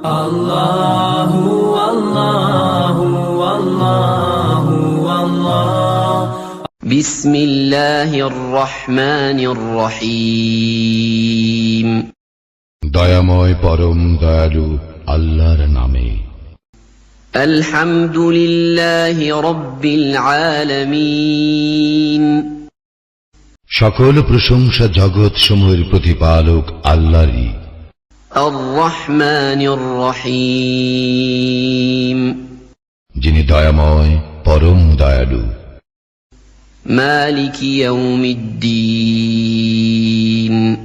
আল্লাহু আল্লাহু আল্লাহু আল্লাহ। বিসমিল্লাহির রহমানির রহিম। দয়াময় পরম দয়ালু আল্লাহর নামে। আলহামদুলিল্লাহি রাব্বিল আলামিন। সকল প্রশংসা জগৎ সমূহের প্রতিপালক আল্লাহরই। আর রহমানির রহিম। যিনি দয়াময় পরম দয়ালু। মালিকি ইয়াউমিদ্দিন।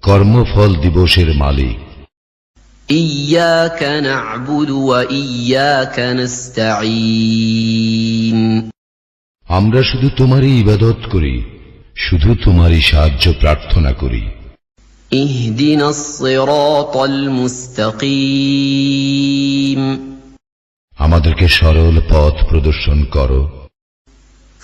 কর্মফল দিবসের মালিক। ইয়্যাকা না'বুদু ওয়া ইয়্যাকা নাস্তাঈন। আমরা শুধু তোমারই ইবাদত করি, শুধু তোমারই সাহায্য প্রার্থনা করি। ইহদিনাস সিরাতাল মুস্তাকিম। আমাদেরকে সরল পথ প্রদর্শন করো।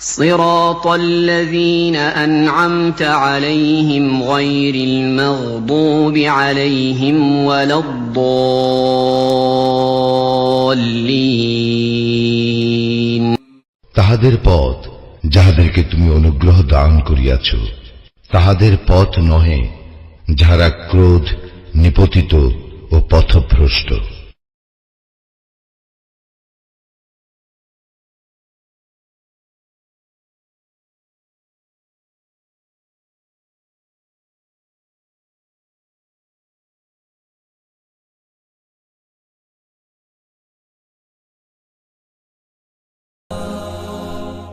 সিরাতাল্লাযীনা আন'আমতা আলাইহিম গায়রিল মাগদুবি আলাইহিম ওয়ালাদ-দাল্লিন। তাহাদের পথ যাহাদেরকে তুমি অনুগ্রহ দান করিয়াছ, তাহাদের পথ নহে যাহারা ক্রোধ, নিপতিত ও পথভ্রষ্ট।